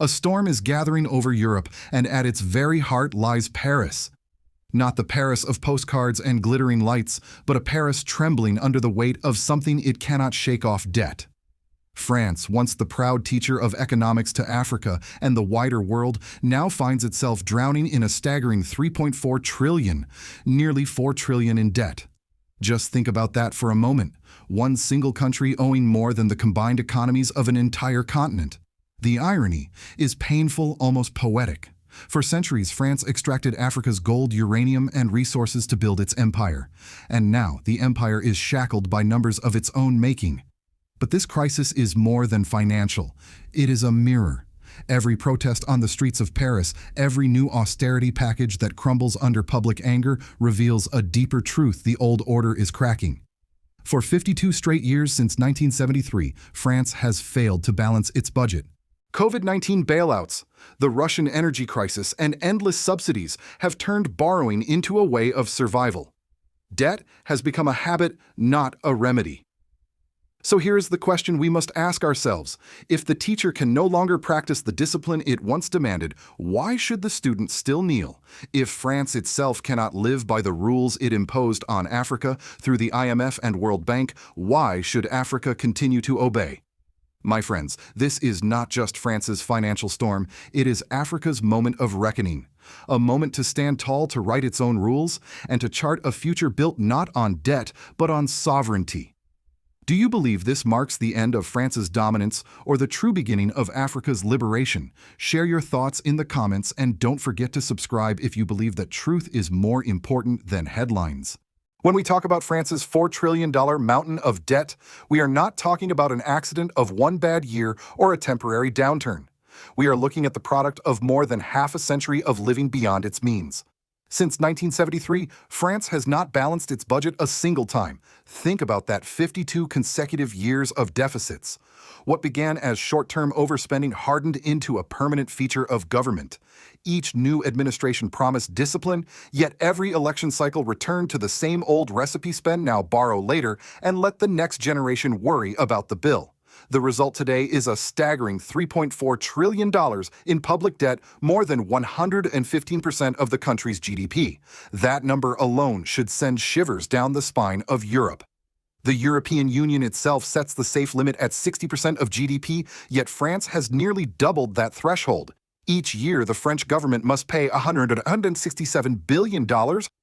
A storm is gathering over Europe, and at its very heart lies Paris. Not the Paris of postcards and glittering lights, but a Paris trembling under the weight of something it cannot shake off: debt. France, once the proud teacher of economics to Africa and the wider world, now finds itself drowning in a staggering 3.4 trillion, nearly 4 trillion in debt. Just think about that for a moment. One single country owing more than the combined economies of an entire continent. The irony is painful, almost poetic. For centuries, France extracted Africa's gold, uranium, and resources to build its empire. And now the empire is shackled by numbers of its own making. But this crisis is more than financial. It is a mirror. Every protest on the streets of Paris, every new austerity package that crumbles under public anger reveals a deeper truth: the old order is cracking. For 52 straight years since 1973, France has failed to balance its budget. COVID-19 bailouts, the Russian energy crisis, and endless subsidies have turned borrowing into a way of survival. Debt has become a habit, not a remedy. So here is the question we must ask ourselves. If the teacher can no longer practice the discipline it once demanded, why should the student still kneel? If France itself cannot live by the rules it imposed on Africa through the IMF and World Bank, why should Africa continue to obey? My friends, this is not just France's financial storm, it is Africa's moment of reckoning. A moment to stand tall, to write its own rules, and to chart a future built not on debt, but on sovereignty. Do you believe this marks the end of France's dominance or the true beginning of Africa's liberation? Share your thoughts in the comments, and don't forget to subscribe if you believe that truth is more important than headlines. When we talk about France's $4 trillion mountain of debt, we are not talking about an accident of one bad year or a temporary downturn. We are looking at the product of more than half a century of living beyond its means. Since 1973, France has not balanced its budget a single time. Think about that: 52 consecutive years of deficits. What began as short-term overspending hardened into a permanent feature of government. Each new administration promised discipline, yet every election cycle returned to the same old recipe: spend now, borrow later, and let the next generation worry about the bill. The result today is a staggering $3.4 trillion in public debt, more than 115% of the country's GDP. That number alone should send shivers down the spine of Europe. The European Union itself sets the safe limit at 60% of GDP, yet France has nearly doubled that threshold. Each year, the French government must pay $167 billion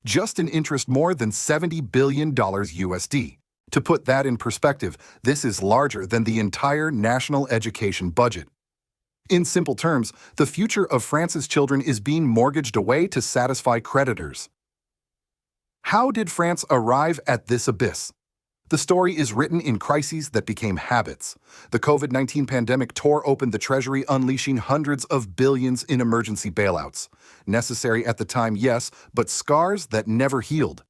just in interest, more than $70 billion USD. To put that in perspective, this is larger than the entire national education budget. In simple terms, the future of France's children is being mortgaged away to satisfy creditors. How did France arrive at this abyss? The story is written in crises that became habits. The COVID-19 pandemic tore open the treasury, unleashing hundreds of billions in emergency bailouts. Necessary at the time, yes, but scars that never healed.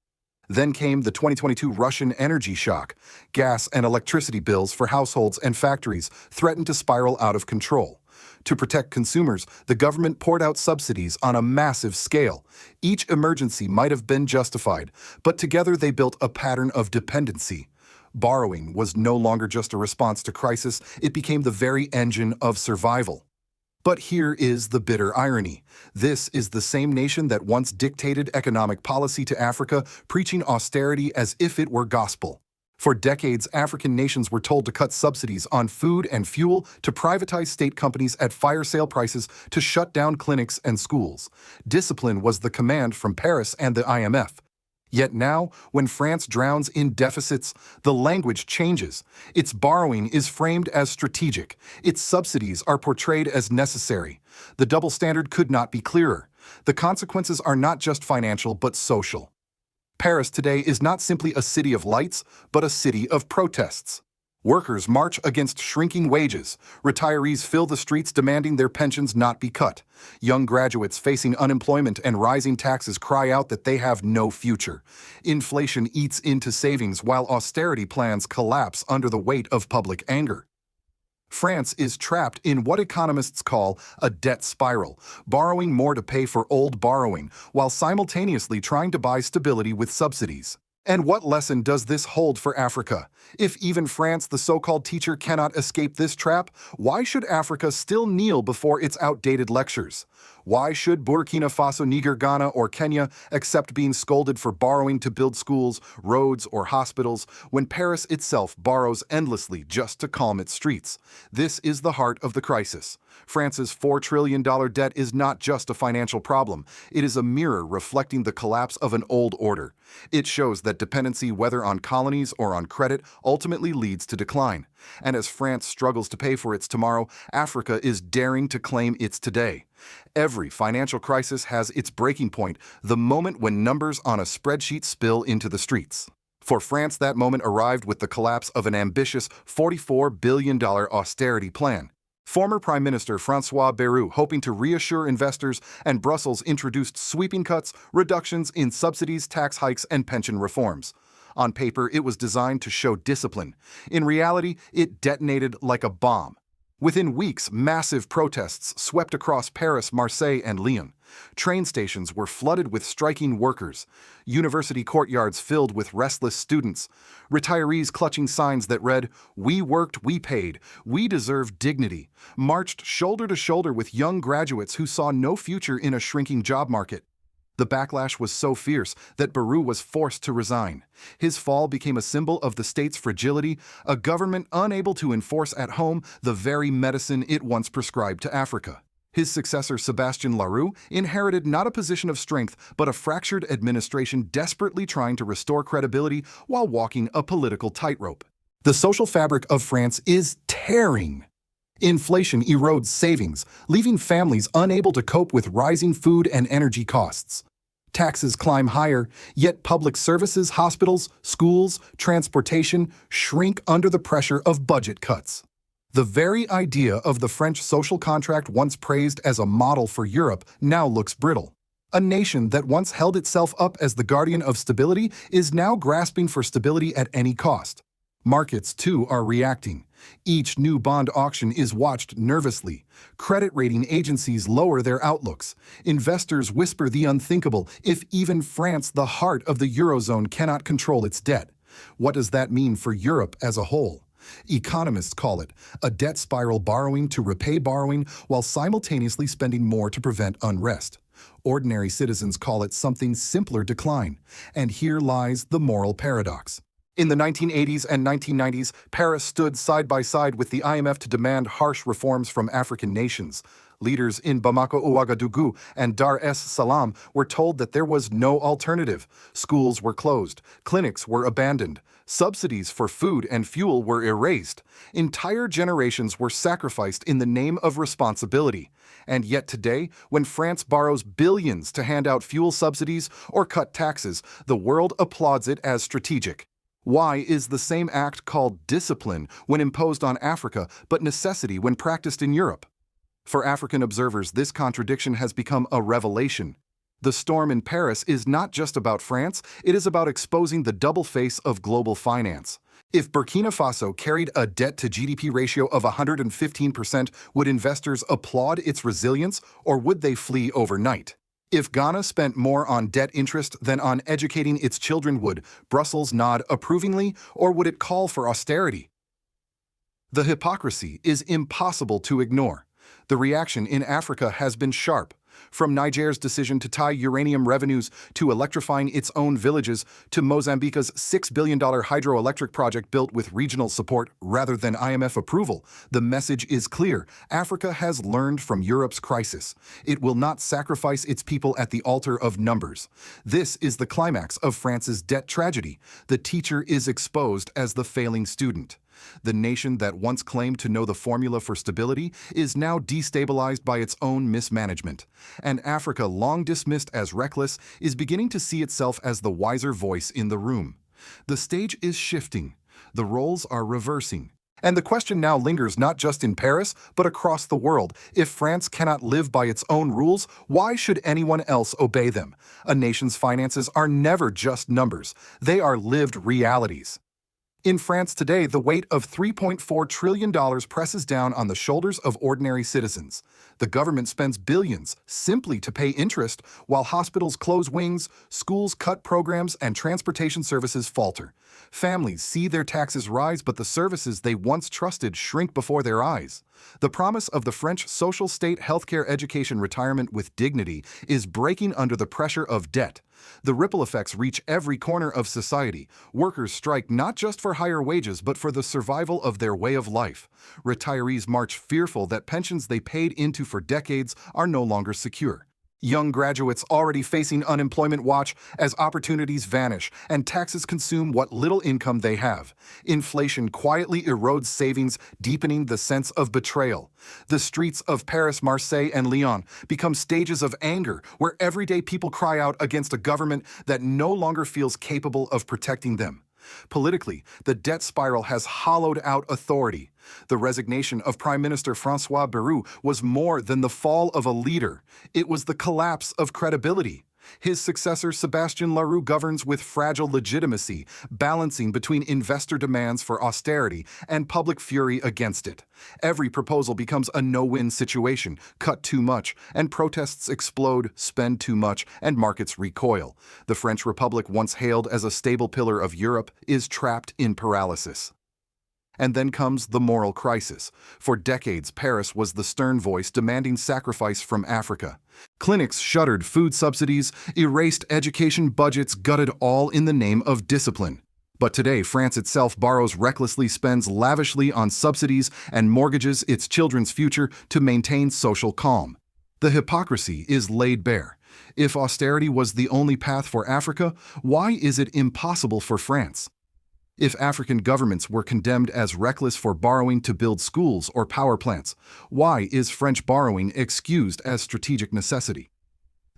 Then came the 2022 Russian energy shock. Gas and electricity bills for households and factories threatened to spiral out of control. To protect consumers, the government poured out subsidies on a massive scale. Each emergency might have been justified, but together they built a pattern of dependency. Borrowing was no longer just a response to crisis, it became the very engine of survival. But here is the bitter irony. This is the same nation that once dictated economic policy to Africa, preaching austerity as if it were gospel. For decades, African nations were told to cut subsidies on food and fuel, to privatize state companies at fire sale prices, to shut down clinics and schools. Discipline was the command from Paris and the IMF. Yet now, when France drowns in deficits, the language changes. Its borrowing is framed as strategic. Its subsidies are portrayed as necessary. The double standard could not be clearer. The consequences are not just financial, but social. Paris today is not simply a city of lights, but a city of protests. Workers march against shrinking wages. Retirees fill the streets demanding their pensions not be cut. Young graduates facing unemployment and rising taxes cry out that they have no future. Inflation eats into savings while austerity plans collapse under the weight of public anger. France is trapped in what economists call a debt spiral, borrowing more to pay for old borrowing, while simultaneously trying to buy stability with subsidies. And what lesson does this hold for Africa? If even France, the so-called teacher, cannot escape this trap, why should Africa still kneel before its outdated lectures? Why should Burkina Faso, Niger, Ghana, or Kenya accept being scolded for borrowing to build schools, roads, or hospitals when Paris itself borrows endlessly just to calm its streets? This is the heart of the crisis. France's $4 trillion debt is not just a financial problem. It is a mirror reflecting the collapse of an old order. It shows that dependency, whether on colonies or on credit, ultimately leads to decline. And as France struggles to pay for its tomorrow, Africa is daring to claim its today. Every financial crisis has its breaking point, the moment when numbers on a spreadsheet spill into the streets. For France, that moment arrived with the collapse of an ambitious $44 billion austerity plan. Former Prime Minister François Bayrou, hoping to reassure investors, and Brussels introduced sweeping cuts, reductions in subsidies, tax hikes, and pension reforms. On paper, it was designed to show discipline. In reality, it detonated like a bomb. Within weeks, massive protests swept across Paris, Marseille, and Lyon. Train stations were flooded with striking workers, university courtyards filled with restless students, retirees clutching signs that read, "We worked, we paid, we deserve dignity," marched shoulder to shoulder with young graduates who saw no future in a shrinking job market. The backlash was so fierce that Bayrou was forced to resign. His fall became a symbol of the state's fragility, a government unable to enforce at home the very medicine it once prescribed to Africa. His successor, Sébastien Leroux, inherited not a position of strength, but a fractured administration desperately trying to restore credibility while walking a political tightrope. The social fabric of France is tearing. Inflation erodes savings, leaving families unable to cope with rising food and energy costs. Taxes climb higher, yet public services, hospitals, schools, transportation shrink under the pressure of budget cuts. The very idea of the French social contract, once praised as a model for Europe, now looks brittle. A nation that once held itself up as the guardian of stability is now grasping for stability at any cost. Markets, too, are reacting. Each new bond auction is watched nervously. Credit rating agencies lower their outlooks. Investors whisper the unthinkable if even France, the heart of the Eurozone, cannot control its debt. What does that mean for Europe as a whole? Economists call it a debt spiral, borrowing to repay borrowing while simultaneously spending more to prevent unrest. Ordinary citizens call it something simpler: decline. And here lies the moral paradox. In the 1980s and 1990s, Paris stood side by side with the IMF to demand harsh reforms from African nations. Leaders in Bamako, Ouagadougou, and Dar es Salaam were told that there was no alternative. Schools were closed, clinics were abandoned, subsidies for food and fuel were erased. Entire generations were sacrificed in the name of responsibility. And yet today, when France borrows billions to hand out fuel subsidies or cut taxes, the world applauds it as strategic. Why is the same act called discipline when imposed on Africa, but necessity when practiced in Europe? For African observers, this contradiction has become a revelation. The storm in Paris is not just about France, it is about exposing the double face of global finance. If Burkina Faso carried a debt-to-GDP ratio of 115%, would investors applaud its resilience, or would they flee overnight? If Ghana spent more on debt interest than on educating its children, would Brussels nod approvingly, or would it call for austerity? The hypocrisy is impossible to ignore. The reaction in Africa has been sharp. From Niger's decision to tie uranium revenues to electrifying its own villages, to Mozambique's $6 billion hydroelectric project built with regional support rather than IMF approval, the message is clear. Africa has learned from Europe's crisis. It will not sacrifice its people at the altar of numbers. This is the climax of France's debt tragedy. The teacher is exposed as the failing student. The nation that once claimed to know the formula for stability is now destabilized by its own mismanagement. And Africa, long dismissed as reckless, is beginning to see itself as the wiser voice in the room. The stage is shifting. The roles are reversing. And the question now lingers not just in Paris, but across the world. If France cannot live by its own rules, why should anyone else obey them? A nation's finances are never just numbers. They are lived realities. In France today, the weight of $3.4 trillion presses down on the shoulders of ordinary citizens. The government spends billions simply to pay interest, while hospitals close wings, schools cut programs, and transportation services falter. Families see their taxes rise, but the services they once trusted shrink before their eyes. The promise of the French social state, healthcare, education, retirement with dignity is breaking under the pressure of debt. The ripple effects reach every corner of society. Workers strike not just for higher wages, but for the survival of their way of life. Retirees march fearful that pensions they paid into for decades are no longer secure. Young graduates already facing unemployment watch as opportunities vanish and taxes consume what little income they have. Inflation quietly erodes savings, deepening the sense of betrayal. The streets of Paris, Marseille, and Lyon become stages of anger where everyday people cry out against a government that no longer feels capable of protecting them. Politically, the debt spiral has hollowed out authority. The resignation of Prime Minister François Bayrou was more than the fall of a leader. It was the collapse of credibility. His successor, Sébastien Leroux, governs with fragile legitimacy, balancing between investor demands for austerity and public fury against it. Every proposal becomes a no-win situation: cut too much, and protests explode; spend too much, and markets recoil. The French Republic, once hailed as a stable pillar of Europe, is trapped in paralysis. And then comes the moral crisis. For decades, Paris was the stern voice demanding sacrifice from Africa. Clinics shuttered, food subsidies erased, education budgets gutted, all in the name of discipline. But today, France itself borrows recklessly, spends lavishly on subsidies, and mortgages its children's future to maintain social calm. The hypocrisy is laid bare. If austerity was the only path for Africa, why is it impossible for France? If African governments were condemned as reckless for borrowing to build schools or power plants, why is French borrowing excused as strategic necessity?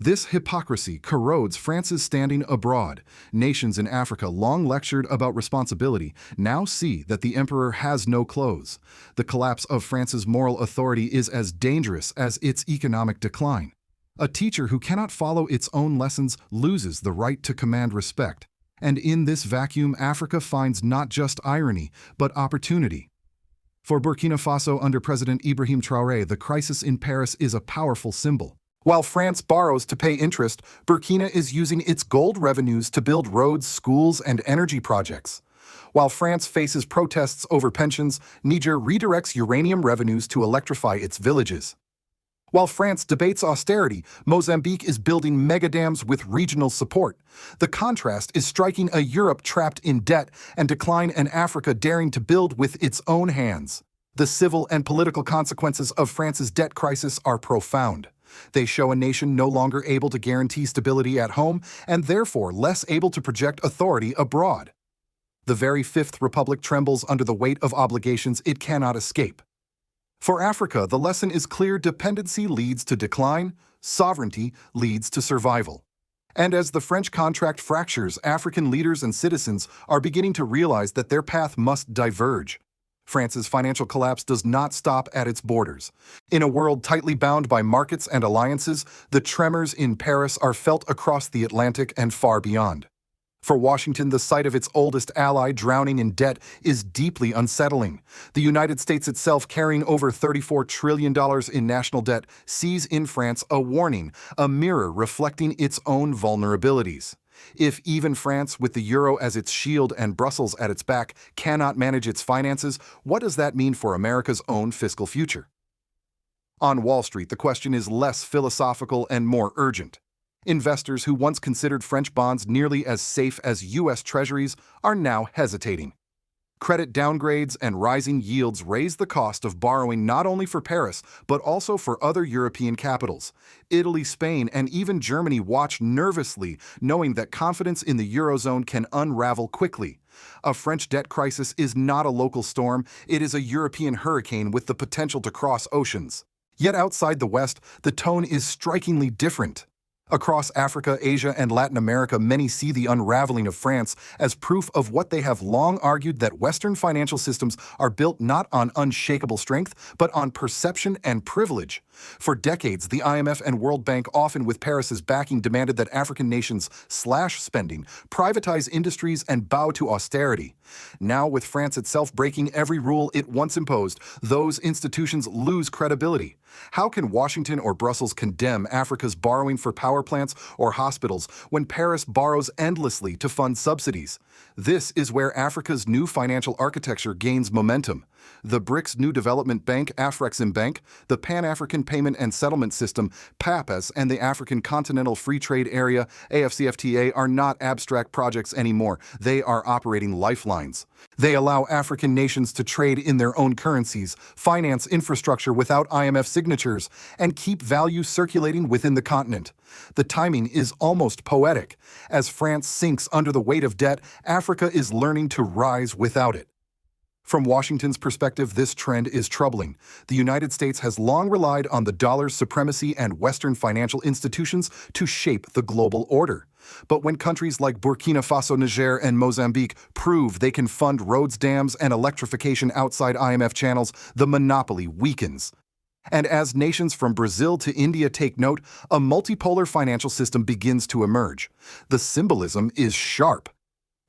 This hypocrisy corrodes France's standing abroad. Nations in Africa, long lectured about responsibility, now see that the emperor has no clothes. The collapse of France's moral authority is as dangerous as its economic decline. A teacher who cannot follow its own lessons loses the right to command respect. And in this vacuum, Africa finds not just irony, but opportunity. For Burkina Faso under President Ibrahim Traoré, the crisis in Paris is a powerful symbol. While France borrows to pay interest, Burkina is using its gold revenues to build roads, schools, and energy projects. While France faces protests over pensions, Niger redirects uranium revenues to electrify its villages. While France debates austerity, Mozambique is building megadams with regional support. The contrast is striking: a Europe trapped in debt and decline, and Africa daring to build with its own hands. The civil and political consequences of France's debt crisis are profound. They show a nation no longer able to guarantee stability at home and therefore less able to project authority abroad. The very Fifth Republic trembles under the weight of obligations it cannot escape. For Africa, the lesson is clear: dependency leads to decline, sovereignty leads to survival. And as the French contract fractures, African leaders and citizens are beginning to realize that their path must diverge. France's financial collapse does not stop at its borders. In a world tightly bound by markets and alliances, the tremors in Paris are felt across the Atlantic and far beyond. For Washington, the sight of its oldest ally drowning in debt is deeply unsettling. The United States itself, carrying over $34 trillion in national debt, sees in France a warning, a mirror reflecting its own vulnerabilities. If even France, with the euro as its shield and Brussels at its back, cannot manage its finances, what does that mean for America's own fiscal future? On Wall Street, the question is less philosophical and more urgent. Investors who once considered French bonds nearly as safe as U.S. Treasuries are now hesitating. Credit downgrades and rising yields raise the cost of borrowing not only for Paris, but also for other European capitals. Italy, Spain, and even Germany watch nervously, knowing that confidence in the Eurozone can unravel quickly. A French debt crisis is not a local storm, it is a European hurricane with the potential to cross oceans. Yet outside the West, the tone is strikingly different. Across Africa, Asia, and Latin America, many see the unraveling of France as proof of what they have long argued, that Western financial systems are built not on unshakable strength, but on perception and privilege. For decades, the IMF and World Bank, often with Paris's backing, demanded that African nations slash spending, privatize industries, and bow to austerity. Now, with France itself breaking every rule it once imposed, those institutions lose credibility. How can Washington or Brussels condemn Africa's borrowing for power plants or hospitals when Paris borrows endlessly to fund subsidies? This is where Africa's new financial architecture gains momentum. The BRICS New Development Bank, Afreximbank, the Pan-African Payment and Settlement System, PAPAS, and the African Continental Free Trade Area, AFCFTA, are not abstract projects anymore. They are operating lifelines. They allow African nations to trade in their own currencies, finance infrastructure without IMF signatures, and keep value circulating within the continent. The timing is almost poetic. As France sinks under the weight of debt, Africa is learning to rise without it. From Washington's perspective, this trend is troubling. The United States has long relied on the dollar's supremacy and Western financial institutions to shape the global order. But when countries like Burkina Faso, Niger, and Mozambique prove they can fund roads, dams, and electrification outside IMF channels, the monopoly weakens. And as nations from Brazil to India take note, a multipolar financial system begins to emerge. The symbolism is sharp.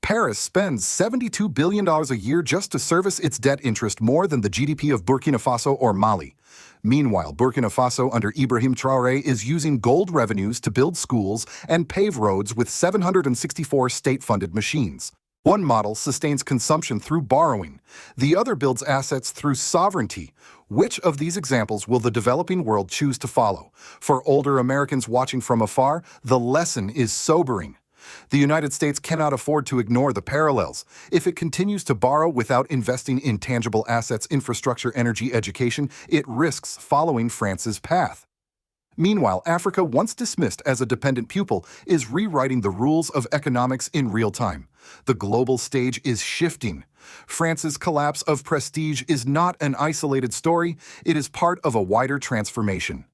Paris spends $72 billion a year just to service its debt interest, more than the GDP of Burkina Faso or Mali. Meanwhile, Burkina Faso under Ibrahim Traoré is using gold revenues to build schools and pave roads with 764 state-funded machines. One model sustains consumption through borrowing. The other builds assets through sovereignty. Which of these examples will the developing world choose to follow? For older Americans watching from afar, the lesson is sobering. The United States cannot afford to ignore the parallels. If it continues to borrow without investing in tangible assets, infrastructure, energy, education, it risks following France's path. Meanwhile, Africa, once dismissed as a dependent pupil, is rewriting the rules of economics in real time. The global stage is shifting. France's collapse of prestige is not an isolated story, it is part of a wider transformation.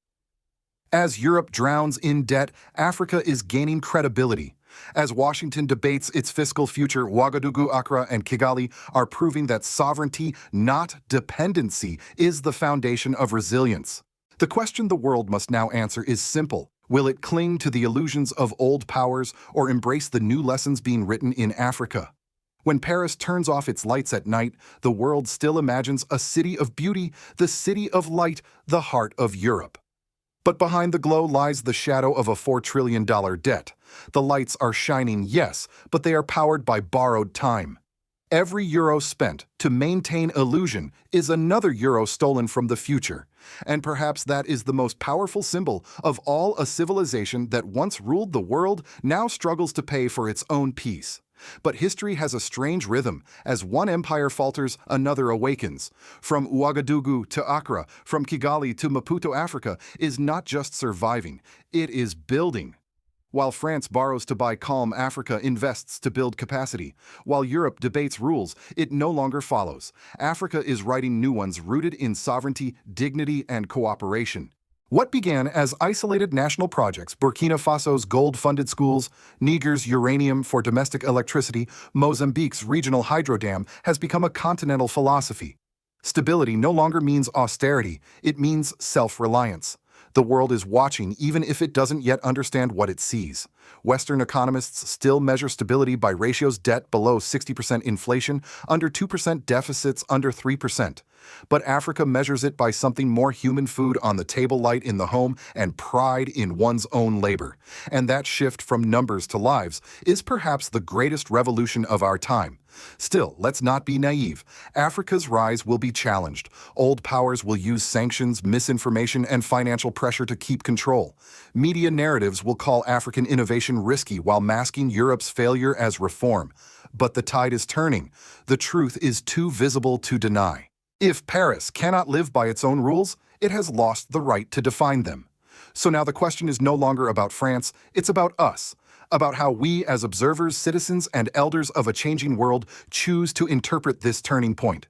As Europe drowns in debt, Africa is gaining credibility. As Washington debates its fiscal future, Ouagadougou, Accra, and Kigali are proving that sovereignty, not dependency, is the foundation of resilience. The question the world must now answer is simple. Will it cling to the illusions of old powers or embrace the new lessons being written in Africa? When Paris turns off its lights at night, the world still imagines a city of beauty, the city of light, the heart of Europe. But behind the glow lies the shadow of a $4 trillion debt. The lights are shining, yes, but they are powered by borrowed time. Every euro spent to maintain illusion is another euro stolen from the future. And perhaps that is the most powerful symbol of all. A civilization that once ruled the world now struggles to pay for its own peace. But history has a strange rhythm. As one empire falters, another awakens. From Ouagadougou to Accra, from Kigali to Maputo, Africa is not just surviving, it is building. While France borrows to buy calm, Africa invests to build capacity. While Europe debates rules, it no longer follows. Africa is writing new ones rooted in sovereignty, dignity, and cooperation. What began as isolated national projects, Burkina Faso's gold-funded schools, Niger's uranium for domestic electricity, Mozambique's regional hydro dam, has become a continental philosophy. Stability no longer means austerity, it means self-reliance. The world is watching, even if it doesn't yet understand what it sees. Western economists still measure stability by ratios: debt below 60% inflation, under 2% deficits, under 3%. But Africa measures it by something more human: food on the table, light in the home, and pride in one's own labor. And that shift from numbers to lives is perhaps the greatest revolution of our time. Still, let's not be naive. Africa's rise will be challenged. Old powers will use sanctions, misinformation, and financial pressure to keep control. Media narratives will call African innovation risky while masking Europe's failure as reform. But the tide is turning. The truth is too visible to deny. If Paris cannot live by its own rules, it has lost the right to define them. So now the question is no longer about France, it's about us. About how we, as observers, citizens, and elders of a changing world, choose to interpret this turning point.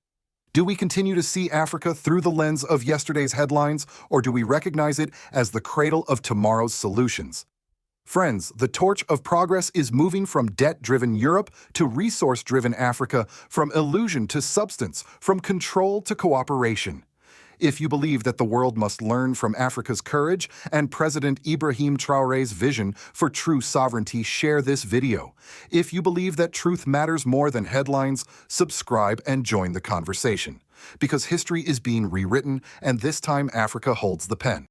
Do we continue to see Africa through the lens of yesterday's headlines, or do we recognize it as the cradle of tomorrow's solutions? Friends, the torch of progress is moving from debt-driven Europe to resource-driven Africa, from illusion to substance, from control to cooperation. If you believe that the world must learn from Africa's courage and President Ibrahim Traoré's vision for true sovereignty, share this video. If you believe that truth matters more than headlines, subscribe and join the conversation. Because history is being rewritten, and this time Africa holds the pen.